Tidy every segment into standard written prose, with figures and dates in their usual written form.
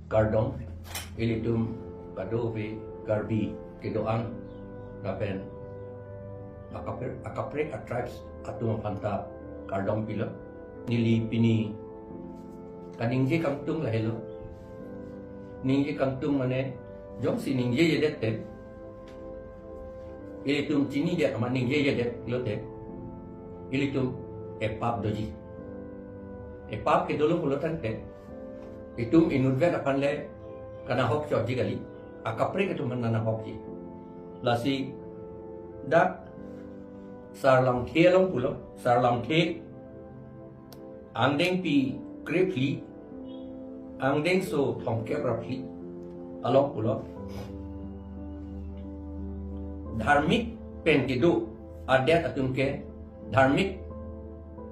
Kardong, ilitum kadobe garbi kedoan rapen akaprek tribes atum panta Kardong pilo nili pini kaningje kangtung lahelo ningje kangtung mane jom si ningje jedet te ilitum chini dia ama ningje jedet lote ilitum epap doji epap ke dolo pulotan te itum inudvet akan le kana hok chot jigali akaprek itu manana hok ji lasi dak sarlang the long pulo sarlang the angdeng pi krepli angdeng so thongke rapli along pulo dharmik pen ke do adet atum ke dharmik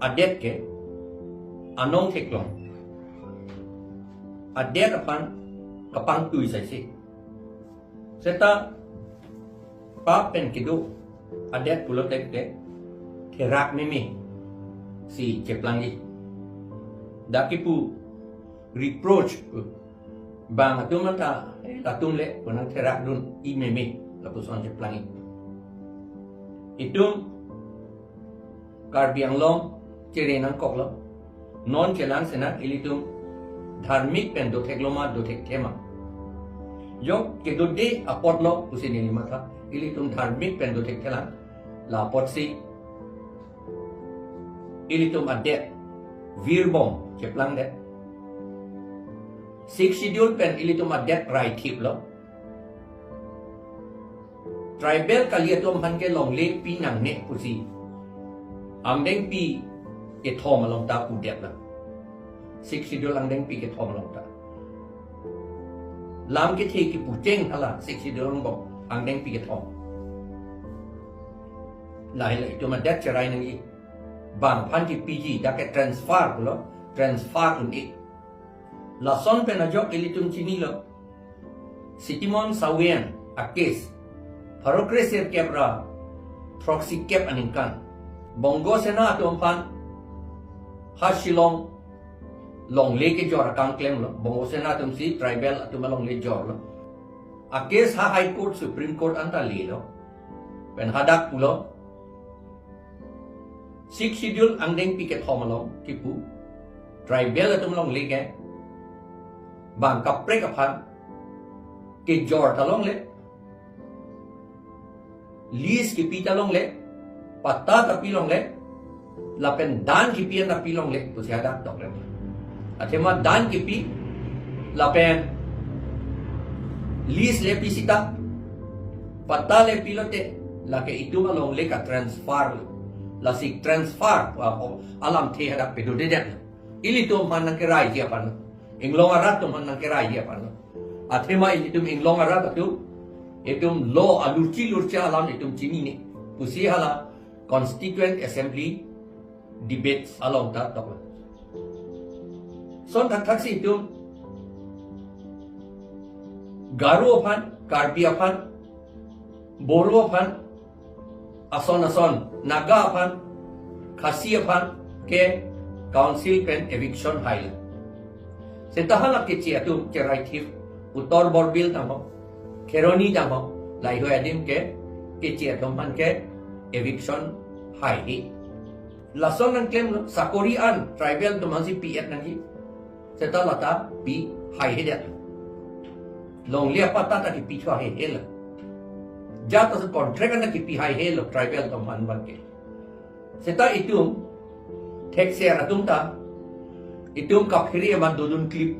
adet ke anong theklong adet apan kapang tui sai si seta pa pen ke do adet pulo tek te therak meme si Ceplangi dakipu reproach bang atum ta tatum le kunang therak dun I meme lapu son Ceplangi itum karbiang long cerenang kok lo non celang sena ilitum dharmik pen do thekloma do thek thema yok ke do de apot lo usini lima tha ilitum dharmik pen do thek thela la pot si ilitum adet virbom Ceplang de six schedule pen ilitum adet right tip lo tribal kaliatum han ke long le pi nang ne pusi amdeng pi ke thom along ta pu det la six schedule amdeng pi ke thom along ta lam ke the ki pu cheng hala six schedule long bok amdeng pi ke thom lai lai to ma det charai nang I bang phan ki pg da ke transfer lo transfer ni la son pen a jok ilitum chini lo sitimon sawian a case Parokreser kebra proxy kep aningkan bongo sena atom pan hashilong long leke jor akang claim lo bongo sena atom si tribal atom long le jor lo a case ha high court supreme court anta le lo pen hadak pulo six schedule angdeng piket homalong tipu tribal atom long leke bang kaprek apan ke jor talong le lis ki pita long le patta ta pilong le lapen dan ki pian ta pilong le tu siada dok le athema dan ki pi lapen lis le pisita patta le pilote la ke itu malong le ka transfer la si transfer alam the hada pedo de det ili to man ke rai dia pan inglong arat to man ke rai dia pan athema ili tum inglong arat tu itum law alurci alam itum chini ni pusi hala constituent assembly debates along ta tok son tak si itum garu aphan karbi aphan boro aphan ason naga aphan khasi aphan ke council pen eviction hail setahala ke chi atum ke right thif utor borbil tamo Keroni jamo lai ho adim ke chia thoman ke eviction hai hi lason nang claim sakori an tribal to mansi pf nang hi seta lata pi hai he det long lia pata ta ki pi chwa he hel jata se contract na ki pi hai hel tribal to man ban ke seta itum thek se atum ta itum ka phiri man dodun clip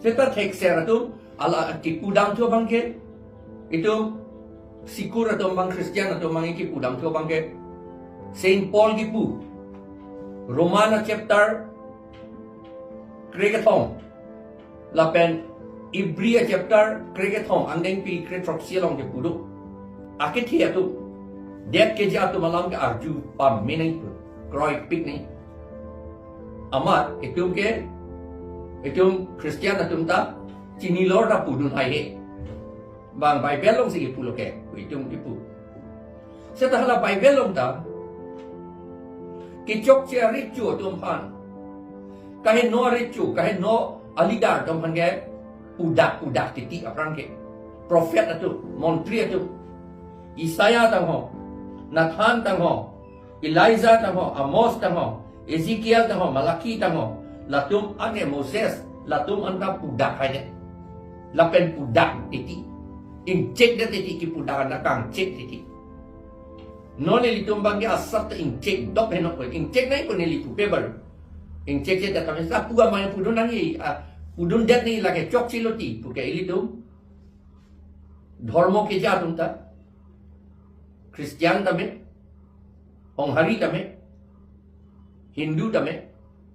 seta thek se atum ala ki pudang tu bangke itu sikur atau bang Kristian atau bang ki pudang tu bangke Saint Paul ki pu Romana chapter krekathom lapen Ibria chapter krekathom angdeng pi kretroxialong ke pudu akit hiya tu det ke ja tu malam ke arju pam menai tu kroi pik ni amat itu Kristian atau ta Chini lor da pudun hai he bang Bible long sige pulo ke itum tipu setahala Bible long ta ki chok che richu tum han kahe no richu kahe no alidar tom hange udak titi apran ke prophet atu montri atu Isaiah tang ho Nathan tang ho Elijah tang ho Amos tang ho Ezekiel tang ho Malaki tang ho latum ane Moses latum anta udak haja lapen udak titi injek de titi ki udak na kang cek titi non li tumbang ge asat injek dok henok injek nai ko ni li paper injek je ta kami sa puga mai pudun nangi pudun det ni lage chok chiloti puke ili tum ধর্ম কে যা তুমতা খ্রিস্টান তমে হংহারি তমে হিন্দু তমে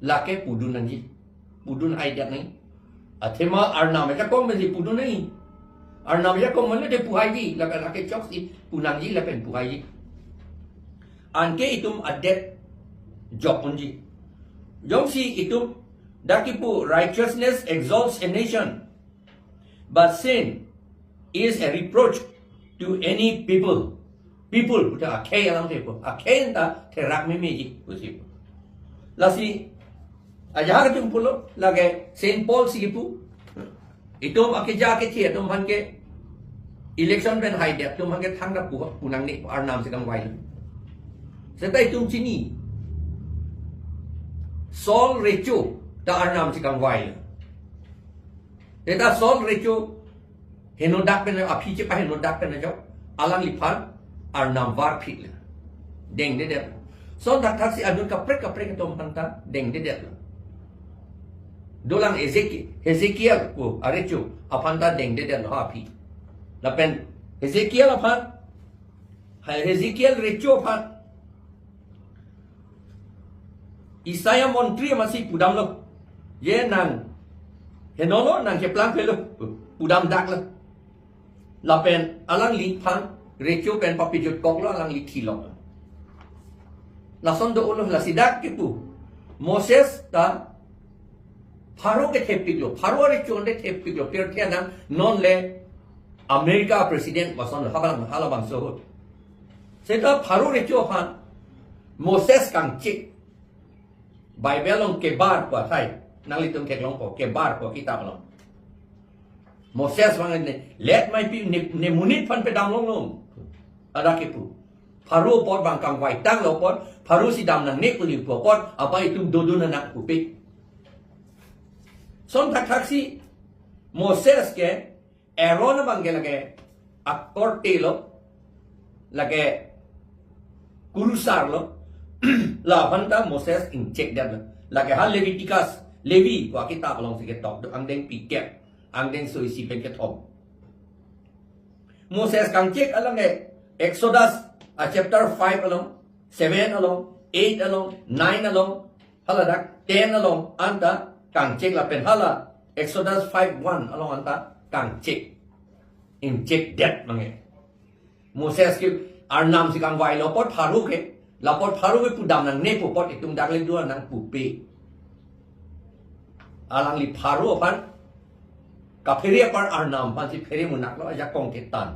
লাকে পুডুন nangi pudun ai dat nai athema arnam ja kom beli pudun nai arnam ja kom mane de puhai ji lake chok si punang ji lapen puhai ji anke itum adet jokun ji jong si itum dakipu righteousness exalts a nation but sin is a reproach to any people uta akhay alam tepo akhay ta therak me meji usi lasi ajar tum pulo lage Saint Paul sigipu itum akija ke thi atum hange election ben haide tum hange thangda pu punang ni arnam sekang wai setai tum chini Saul recho ta arnam sekang wai eta Saul recho henodak pen api che pa henodak pen jo alang lipan arnam var phit deng de so dak thak si adun kaprek tom hanta deng de dolang Ezekiel ko arecho apanta deng de no api lapen Ezekiel apan Ezekiel recho apan Isaiah montri masih pudam lo ye nang henolo nang ke plan pelo pudam dak lo lapen Alangli pan recho pen papi jot kok lo Alangli thilok lason do ulo la sidak ke pu Moses ta Pharaoh ke thepik lo Pharaoh recho onde thepik lo per thena non le America president mason halabang so seta Pharaoh recho pan Moses kang chik Bible long ke bar ko thai nang litum ke long ko ke bar ko kitab long Moses wangan let my people ne munit pan pe dam long long ada ke pu Pharaoh pot bang kang wai tang lo pot Pharaoh si dam nang nek uli pot apa itu dodun nak pu pe son tak si Moses ke Aaron bang ke lage akor te lo lage kurusar lo la banta Moses in check dat lage hal Leviticus Levi ko kitab long si ke tok ang deng pi kep ang deng soi si pen ke thom Moses kang check alang Exodus chapter 5 along 7 along 8 along 9 along haladak 10 along anta kang check la pen hala Exodus 5:1 along anta kang check in check that mange Moses ke arnam si kang wai lo pot Pharaoh ke la pot Pharaoh ke pudam nang ne pot itum dak le dua nang pu pe Alangli Pharaoh pan ka pheri par arnam pan si pheri munak lo aja kong ke tan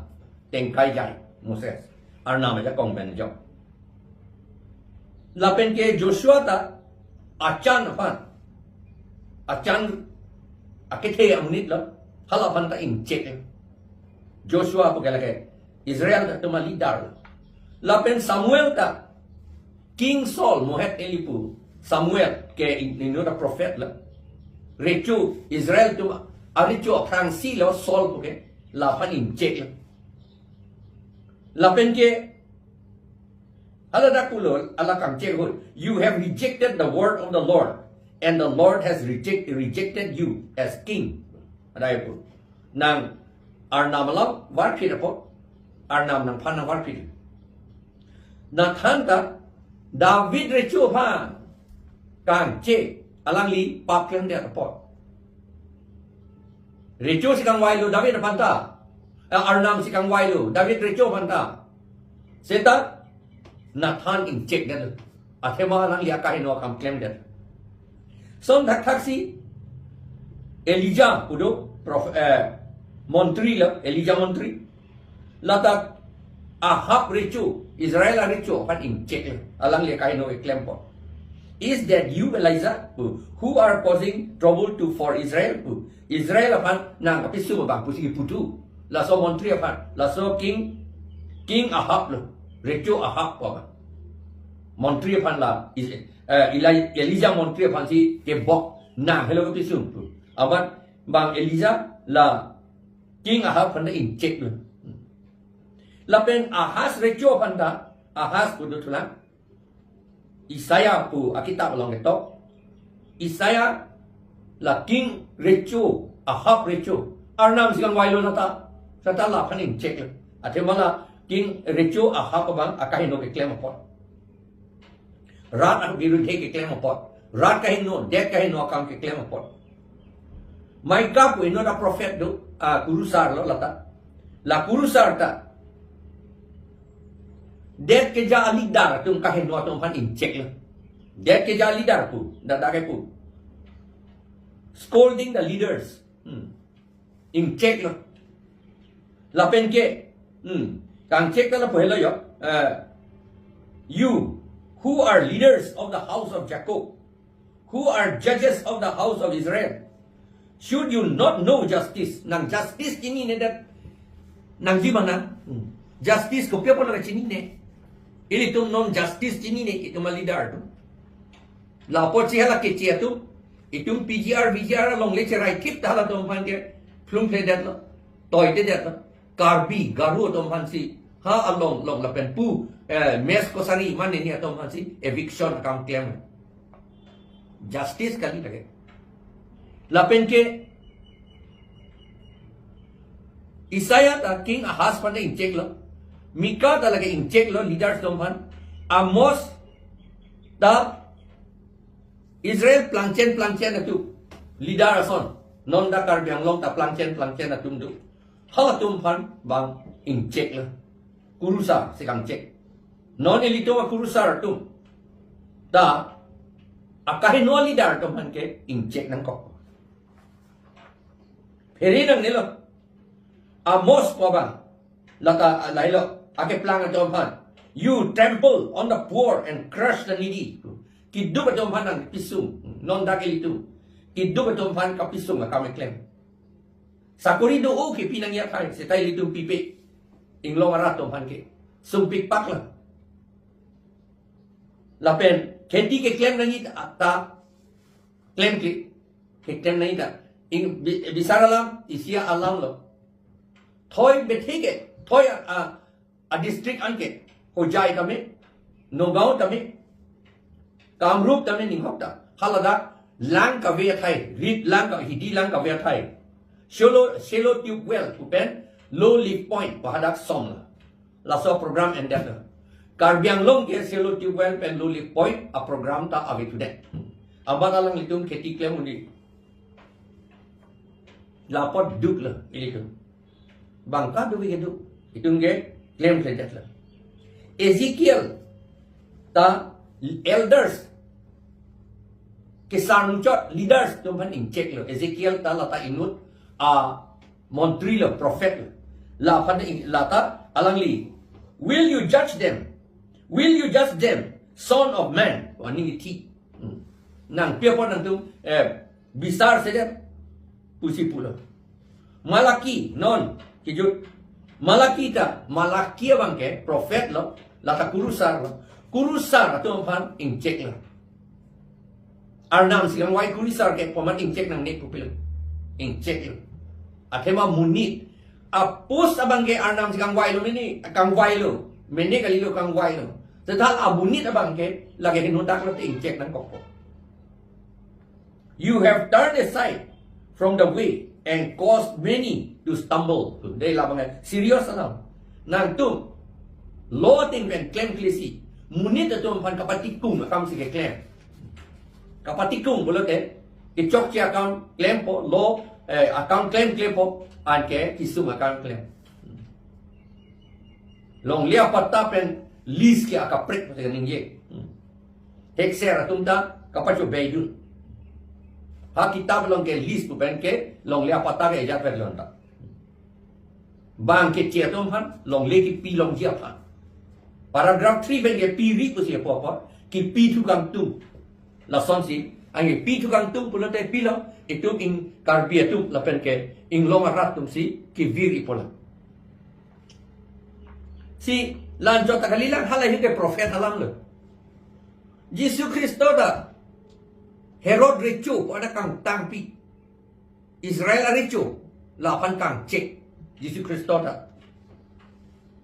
teng kai jai Moses arnam aja kong ben jo la pen ke Joshua ta achan pan achan akethe amunit lo hala pan ta in check Joshua ko kala ke Israel ta tuma leader la pen Samuel ta King Saul mohet elipu Samuel ke inu da prophet la rechu Israel tu arichu aprangsi lo Saul ko ke la pan in check la pen ke ala da kulo ala kam check ho you have rejected the word of the Lord and the Lord has rejected you as king adai pu nang arnam lam war phit apo arnam nang phan war phit na than ta David rechu pha kang che Alangli pap klang de apo rechu sikang wai lo David phan ta arnam sikang wai lo David rechu phan ta seta Nathan in check that athema Alangli akai no kam claim that son thak si Elijah udo montri la Elijah montri lata Ahab rechu Israel rechu pan in check Alangli akai no claim po is that you Elijah who are causing trouble to for Israel Israel apan nang kapisu bang pusi putu la so montri apan la so king Ahab lo Recho Ahab pa montri apan la Elijah montri apan si ke bok na hello kapisu aban bang Elijah la king Ahab pan in check lo la pen Ahaz Recho apan da Ahaz pudutulang Isaiah pu akitab long ketok Isaiah la king Recho Ahab Recho arnam sigang wailo nata sata la panin check le ate mala king Recho Ahab bang akahin no ke claim apot rat ak biru ke claim apot rat kahin no dead kahin no akam ke claim apot Micah pu ino da prophet do kurusar lo lata la kurusar ta Dead ke ja leader tum kahin no tum pan in check le. Dead ke ja leader pu da ke pu. Scolding the leaders. In check le. La pen ke. Kang check la pu hello yo. You who are leaders of the house of Jacob, who are judges of the house of Israel, should you not know justice? Nang justice kini ne dat nang di mana? Justice ko pia pon na chini ne. Ili tum non justice chini ne itu malidar tu. Lapor si hala kecil tu. Itum PGR long le cerai kip dah lah tum pan ke. Plum play dat lo. Toy te dat lo. Karbi garu tum pan si. Ha along long lapen pu. Mes kosari mana ni tum pan si. Eviction account claim. Justice kali lagi. Lapen ke. Isaiah ta king Ahaz pan in check lo. Mika talaga in check lo leaders domhan Amos ta Israel planchen atu leader ason non da kar biang long ta planchen atum du hala tum phan bang in check lo kurusa sekang check non elito wa kurusa atum ta akahin no leader domhan ke in check nang ko pheri nang nilo Amos po bang lata lailo ake plang atom pan you trample on the poor and crush the needy kiduk atom pan ang pisung non dakil itu kiduk atom pan kapisung akame claim sakuri do o ki pinang ya thai setai litum pipe inglong arat atom pan ke sumpik pak la lapen kheti ke claim nangi ta claim ke claim nangi ta in bisaralam isia alam lo thoi bethike thoi a district anke hojai tame nogao tame kamrup tame ninghokta halada lang ka ve thai rit lang ka hidi lang ka ve thai selo tube well upen low leaf point pahadak som la so program and that karbiang long ke selo tube well pen low leaf point a program ta ave to that abana lang litum kheti claim uni lapot duk la ilitum bangka du ke du itung ge claim credit la Ezekiel ta elders kisan chot leaders tum pan in check lo Ezekiel ta lata inut a montri lo prophet la pan lata alangli will you judge them son of man wani ti nang pia pon nang tu bisar saja pusi pulo Malaki non kijut Malaki abang ke prophet lo lata kurusar atau pan in check lo arnam sigang wai kurusar ke paman in check nang nek pupil in check lo atema munit apus abang ke arnam sigang wai lo ni kang wai lo mene kali lo kang wai lo tetal abunit abang ke lagi hinudak lo in check nang kokko you have turned aside from the way and caused many to stumble. They labang serious alam. Nang tu law ting pen claim klisi. Munit tu pan kapatikung akam si claim. Kapatikung boleh ke? Kicok si akam claim po law account claim po an ke kisung account claim. Long lia patta pen list ke akaprek pa ningye. Hekser atumda kapacho beidun. Ha kitab long ke list tu pen ke long lia pata ke ejat per lonta bang ke chia tom han long le ki pi long jia phan paragraph 3 pen ke pi ri ko sia po ki pi tu kam tu la son si ang pi tu kang tum pula te pilo itu ing karbia tu la pen ke ing long rat tum si ki viri pola si lan jo takalilang halai ke prophet alam lo Yesus Kristo da Herod recu pada kang tangpi Israel recu lapan kang cek Yesus Kristo da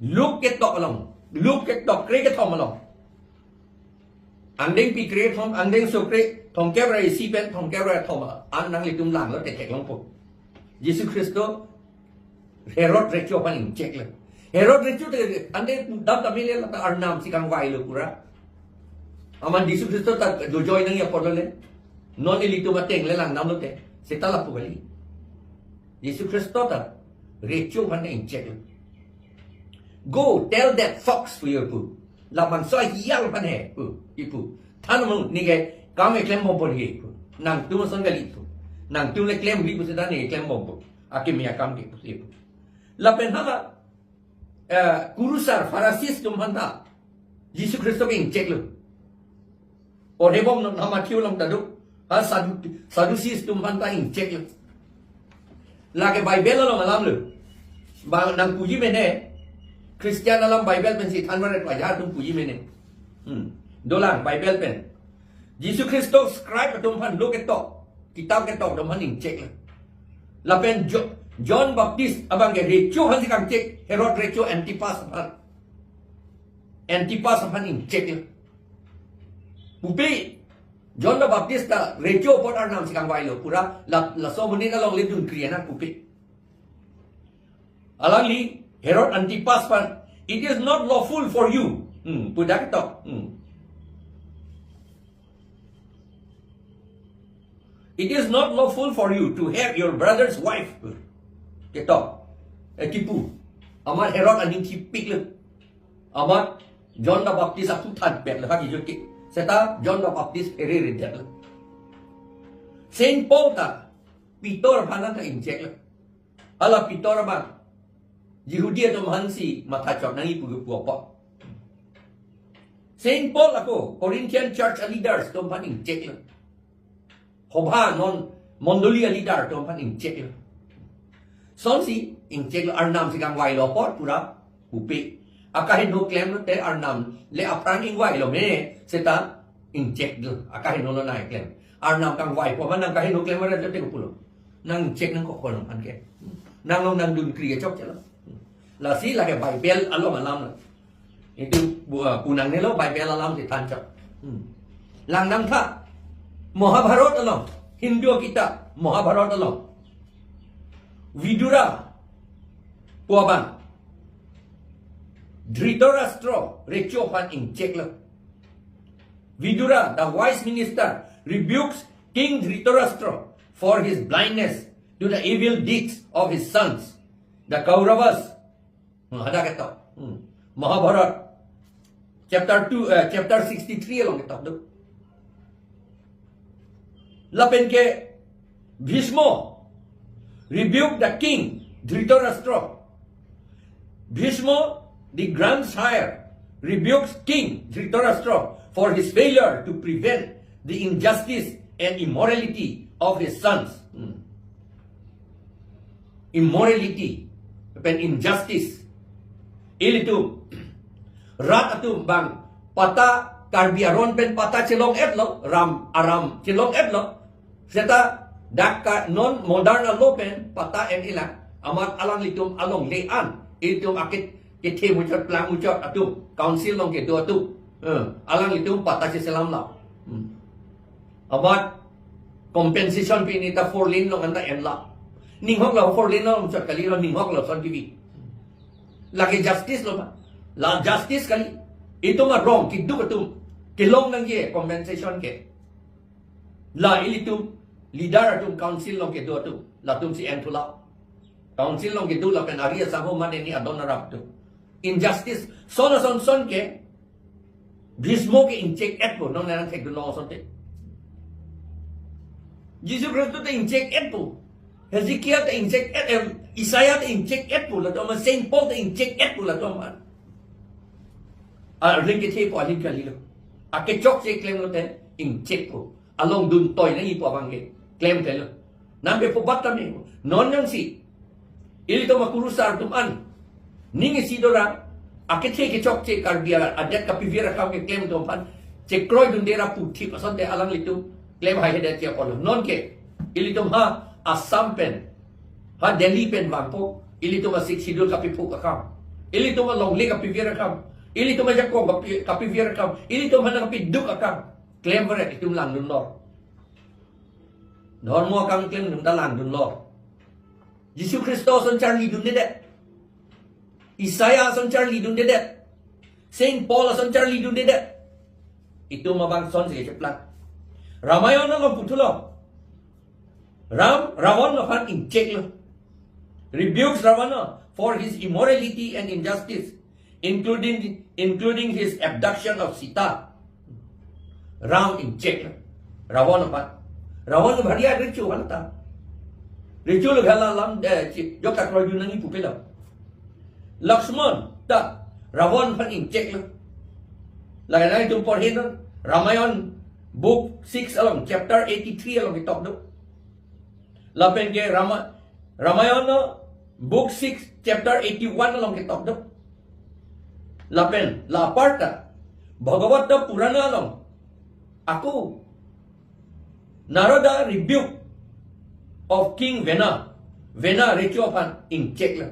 look at tok along look at tok kre ke thom along andeng pi kre thom andeng so kre thom ke ra si pen thom ke ra thom an nang li tum lang lo te tek long po Yesus Kristo Herod recu pan cek le Herod recu te andeng dam tamile la arnam si kang wai lo pura aman Yesus Kristo ta do join nang ya podole non ilito mateng le lang nam lo te setala pu gali Yesus Kristo ta recu pan cek le go tell that fox for your pu la man so hial pan he pu ipu than mong ni ke kam e klem bom he pu nang tu son gali tu nang tu le klem li pu se dan e klem bom akim ya kam ke pu la pen ha kurusar farasis tum hanta Yesus Kristo ke cek le o de bom nama thiu long ta du ha sadusis tum hanta cek le la ke bible lo malam le ba nang puji mene Christian dalam Bible pen si than maret wajar tum puji mene dolang Bible pen Yesus Kristo scribe tum han lo ke to kitab ke to tum han cek la pen John Baptist abang ke recu han si kang cek Herod recu Antipas han cek Pupi John the Baptist ta recu pot arnam si kang wai lo pura la so muni na long lidun kriana pupi Alangli Herod Antipas pan it is not lawful for you pudak to it is not lawful for you to have your brother's wife keto tipu amar Herod aning tipik le amar John the Baptist aku than pet le ha ki seta John the Baptist ere det le Saint Paul ta Peter phanan ta inject le ala Peter ba Yehudia tu mahansi mata cok nangi pugu puapa Saint Paul ako Corinthian church leaders tu paning cek le Hobha non Mondolia leader tu paning cek le Sonsi cek le arnam si kang wai lo pot pura upi akahin no claim te arnam le aprang ing wai lo me seta cek le akahin no nai claim arnam kang wai po man nang kahin no claim ra te ko pulo nang cek nang ko kon pan ke nang dun kriya chok chala la si la ke Bible alom alam la itu punang ne lo Bible alam si tan chok lang nang tha Mahabharata alom Hindu kita Mahabharata alom Vidura puaban Dhritarashtra recho pan cek la Vidura the wise minister rebukes King Dhritarashtra for his blindness to the evil deeds of his sons the Kauravas ada kata Mahabharata chapter 63 along kata tu lapen ke Bhishma rebuked the king Dhritarashtra Bhishma the grandsire rebukes King Dhritarashtra for his failure to prevent the injustice and immorality of his sons immorality pen injustice ilitu rat atu bang pata karbiaron pen pata celong etlo aram celong etlo seta dak non modern lo pen pata en ilang amat alang litum along lean ilitum akit ke mucot plang mucot atu council long ke do atu alang litum pata selam la amat compensation pinita for lin long anda en la ninghok la for lin long mucot kali lo ninghok la son tv lagi justice lo ba la justice kali itu mah wrong kidu ketum kilong nang ye compensation ke la ilitum leader atum council long ke do tu la tum si entula council long ke do la pen aria saho man ni adon rap tu injustice son ke Bhishmo ke incheck et po nong nang thek do no son te Jesus Christ te incheck et po Hezekiah te incheck et Isaiah te incheck et po la to ma Saint Paul te incheck et po la to ma ring ke the po alin kali lo ake chok che klem lo te inject po along dun toy na ipo abang claim telo nambe po batam ni non yang si ilito makurusar tuman ningi sidora akete ke chok che karbia adet kapivira kam ke claim to pan che kroy dun dera puthi pason de Alangli tu claim hai hedet ya polo non ke ilito ha Assam pen ha Delhi pen bangpo ilito masik sidul kapipu akam ilito ma Longli kapivira kam ilito ma Jakko kapivira kam ilito ma kapiduk akam claim berat itu lang dun lor Normo kang claim dun dalang dun lor Yesus Kristus on charli dun de Isaiah on charli dun de Saint Paul on charli dun de itu mabang son sige ceplat Ramayana lo putulo Ravan lo fan inject lo rebukes Ravana for his immorality and injustice including his abduction of Sita Ram inject Ravana fan Ravana bhariya richu balta richu lo ghala lam jokta kroy dunangi pupelo Lakshman ta Ravan fan inject lo laganai tum porhin Ramayan book 6 along chapter 83 along itok do lapen ke Ramayana book 6 chapter 81 along itok do lapen la parta Bhagavat Purana along aku Narada rebuke of King Vena Rechopan in Chekla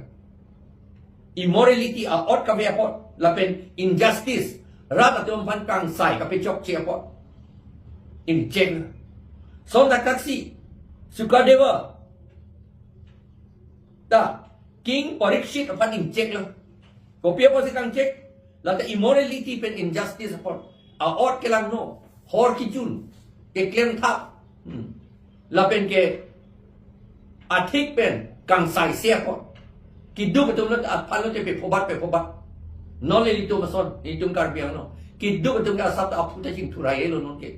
immorality a ot kabe apot lapen injustice rat atom pan kang sai kape chok che apot in Chekla son taksi Sukadeva ta King Parikshit apan in Chekla kopia po si kang check lata immorality pen injustice apot a ot kelang no hor kichun ke klem thap lapen ke athik pen kang sai sia po kidu betul betul apalo te pe phobat no le lito mason itung karbiang no kidu betul ka sat aputa jing thurai lo non ke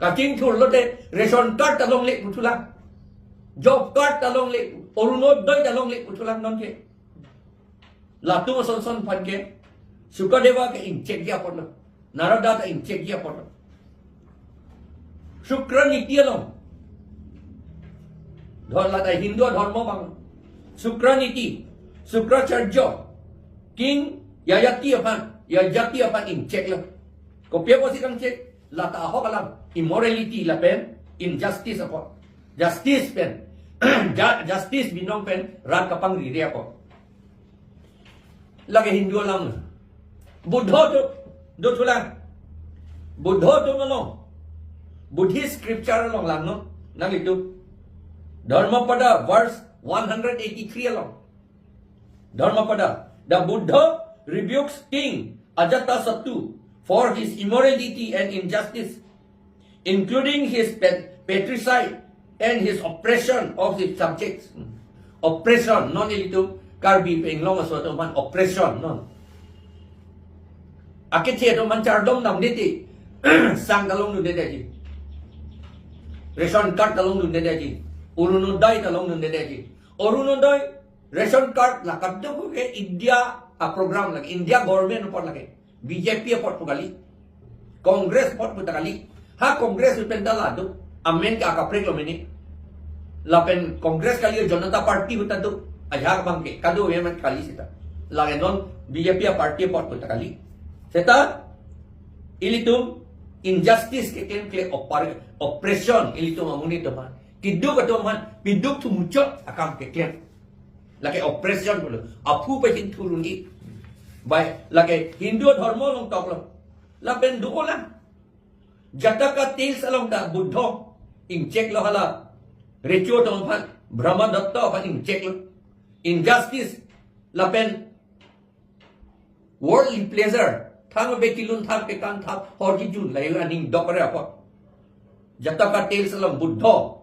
ka jing thur lo de ration card talong le putulang job card talong le orunodoi talong le putulang non ke latu mason pan ke Sukadeva ke inject dia po Narada ta inject dia po Shukraniti along Dhorla ta Hindu dharma bang Shukraniti Shukracharya King Yajati apan inject lo kopia po si kang check lata ho kalam immorality lapen injustice apo justice pen justice binong pen rat kapang ri apo lagi Hindu lang Buddha do tulang Buddha do malong Buddhist scripture along lang no nang itu Dharmapada verse 183 along Dharmapada the Buddha rebukes King Ajatasattu for his immorality and injustice including his patricide and his oppression of his subjects oppression non itu karbi penglong aso to man oppression non akethe to man chardom nam diti sang dalong nu dedaji ration card talong nun dedaji urunodai talong nun dedaji urunodai ration card la kaddo ke India a program lagi India government upor lagi BJP upor pugali Congress upor putakali ha Congress upendalado amen ka akaprek lo mini lapen Congress kali Janata Party utado ajak bangke kado yeman kali sita lagi non BJP party upor putakali seta ilitum injustice ke claim oppression ilitum amuni toman kiduk atoman piduk tu muncul akam ke claim lagi oppression bolo apu pe hin turuni bai lagi Hindu dharma long tok lo lapen dukola jataka til salong da buddho inject lo hala recho tong phan brahma datta phan inject lo injustice lapen worldly pleasure thang be kilun thang pe kan thang horji jun lai aning dokare apa jataka til salong buddho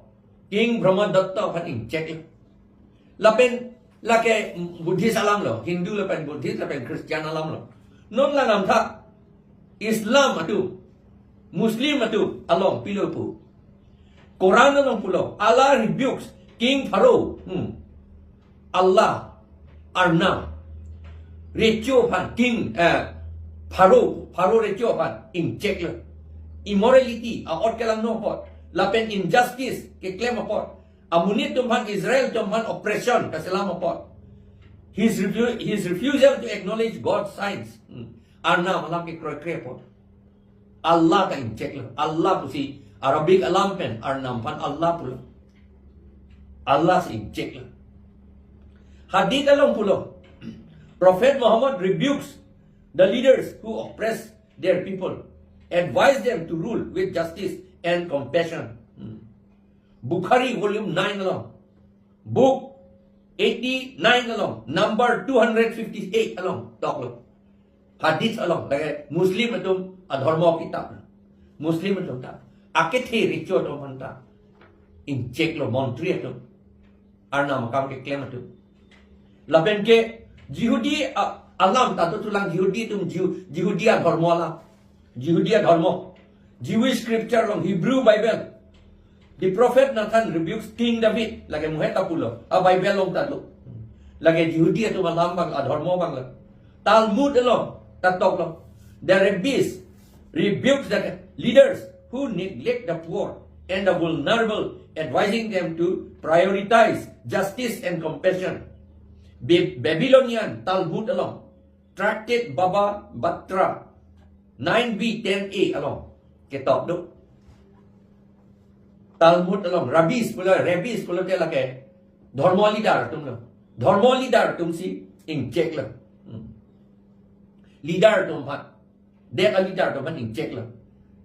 King Brahma Datta phan inject lo lapen lake Buddhist alam lo Hindu lapen Buddhist lapen Christian alam lo non la nam tha Islam atu Muslim atu along pilo pu Quran along pulo Allah rebukes King Pharaoh Allah Arna Recho phan King Pharaoh Recho phan inject lo immorality ot kelang no pot lapen injustice ke claim pot amunit tumhan Israel tumhan oppression kaselam pot his refusal to acknowledge God's signs arna malam ke kroy pot Allah ka inject lo Allah pusi Arabic alam pen arnam pan Allah pulo Allah si inject lo hadith along pulo Prophet Muhammad rebukes the leaders who oppress their people, advise them to rule with justice and compassion. Bukhari volume 9 along, book 89 along, number 258 along, talk lo. Hadith along, like Muslim atum adharma kitab. Muslim atum ta. Akethe richo atum manta. In check lo montri atum. Arna makam ke claim atum. Laben ke Yehudi alam tato tulang Yehudi tum Yehudia dharma alam. Yehudia dharma. Jewish scripture long Hebrew Bible. The prophet Nathan rebukes King David lagi muheta pulo. A Bible long tato. Lagi Yehudia tum alam bang dharma bang la. Talmud along tatok long. The rabbis rebukes the leaders who neglect the poor and the vulnerable, advising them to prioritize justice and compassion. Babylonian Talmud along, Tractate Baba Batra 9b 10a along, kitab do. Talmud along, rabbis pula dia lagi, dharma leader tum si inject lah, leader tum pat, dia leader tum pat inject lah.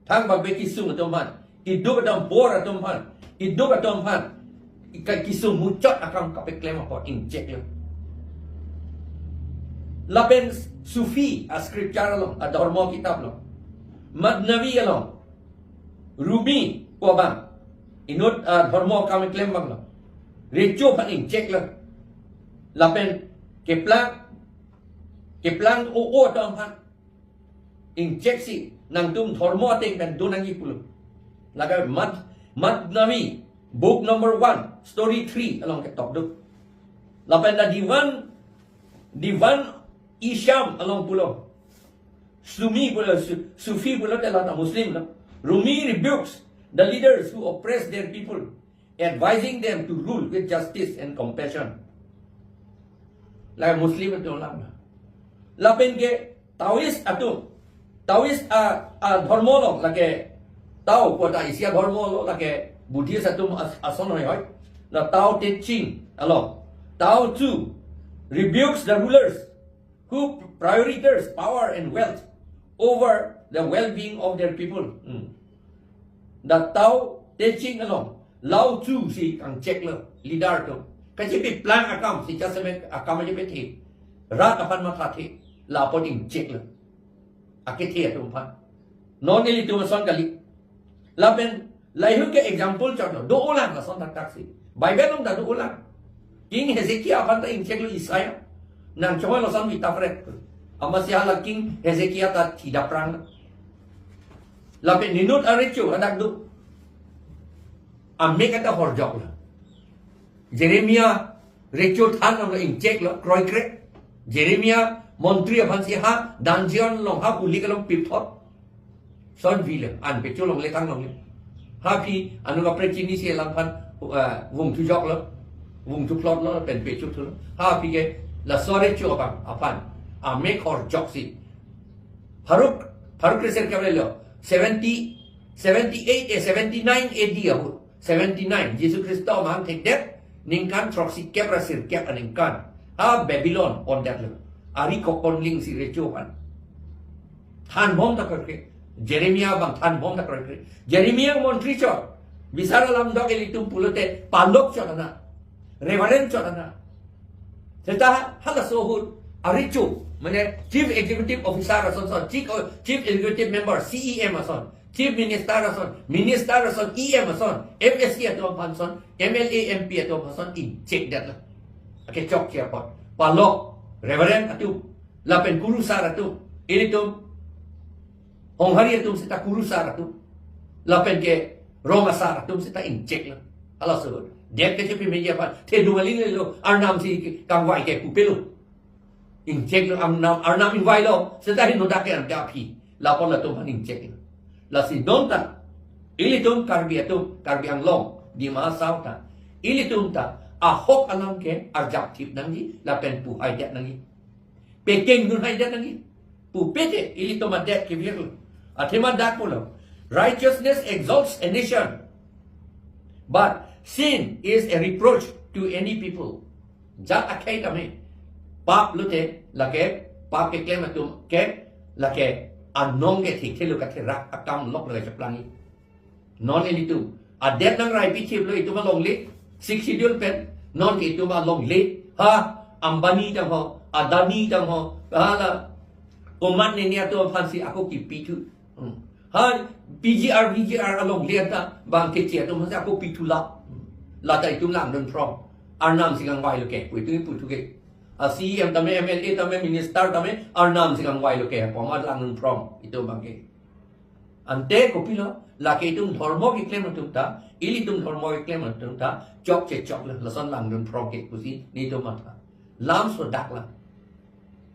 Thang babe kisung tum pat, hidup tum bor tum pat, hidup tum pat, ikan kisung mucat akan kape claim apa inject lah. Lapen Sufi a scripture along, a dharma kitab long. Madnavi along. Rumi ko bang. Inut dharma kami claim bang long. Recho paning check lang. Lapen keplang o tam han. In check si nang tum dharma ting kan dunangi pulo. Laga Madnavi book number 1 story 3 along ke top do. Lapen da divan Isham along pulo. Sufi pulo telata Muslim lah. Rumi rebukes the leaders who oppress their people, advising them to rule with justice and compassion. Like Muslim itu orang. Lapen ke Taoist atu. Taoist dharma lo lagi Tao kota Asia dharma lo lagi Buddhist atu ason hoy. La Tao Te Ching along. Tao too rebukes the rulers who prioritize power and wealth over the well-being of their people. The Tao teaching along, Lao Tzu si ang check lo, leader to. Kasi pi plan akam si Jasemek akam aja beti, rat apan matati, lapon ing check lo. Akiti atum pa. Non ili tu mason kali. Lapen layu ke example contoh, do ulang la son tak taksi. Bible nong dah do ulang. King Hezekiah apan ta ing check lo Isaiah. Nang cuma lo sam kita frek. Amasih ala King Hezekiah tak tidak perang. Lapen ninut arecho anak du. Amek kata horjok lah. Jeremia recho than lo injek lo kroy krek. Jeremia montri apan siha dungeon long ha puli kalong pipot. Son vile an pecho long letang long le. Ha pi anu Kepachini si lampan wong tujok lo. Wong tu plot lo pen pecho tu. Ha pi ke la sore cho apan make or joksi Faruk reser kable lo 78 79 AD ahu 79 Jesus Kristo man take that ningkan troksi kebra sir kep aningkan Babylon on that lo ari ko onling si recho pan than bom ta karke Jeremia bang than bom ta karke Jeremia montri cho bisara lam dog elitum pulote palok cho na reverend cho na Serta hala sohul aricu mana chief executive officer ason chief executive member CEM ason chief minister ason EM ason FSC atau panson MLA MP atau panson check that lah. Okay chok siapa palok reverend atu lapen kurusar atu ini tu honghari atu sita kurusar atu lapen ke romasar atu sita check lah. Hala sohul Dia kecil media apa? Teduali le lo arnam si kangwai ke pupelo. Injek lo arnam invai lo. Sedari no dakan kapi. Lapon la tu man injek. la si donta ilitum karbi anglong di masaw ta ilitum ta ahok alam ke arjaktif nangi la pen pu haidet nangi peking dun haidet nangi pu pete ilitum adet ke vir athema dak pulo righteousness exalts a nation but sin is a reproach to any people jat akai tame pap lute lake pap ke klematum ke lake anong ke thik thelu ka thera akam lok le chaplangi non elitu adet nang rai pi chip lo itu ma long le 6 schedule pen non itu ma long le ha ambani jang ho adani jang ho hala oman ni nia to fancy aku ki pitu ha VGR along le ta bang ke che to ma aku pitu la ta itu lang don from arnam singang wai lo ke pu tu ke CM tame MLA tame minister tame arnam singang wai lo ke poma lang don from itu bang ke ante kopilo laki tum dharma ki claim tumta ili tum dharma ki claim tumta chok che chok la son lang dun proke kusi ni to mata lam so dak la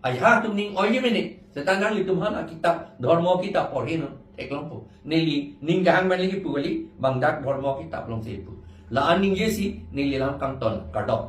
ayha tum ning oi me ni setanang li tum hana kitab dharma kitab porhin eklong po nili ning gang man li pu li bang dak dharma kitab long se pu la aning yesi nili lam kang ton kadok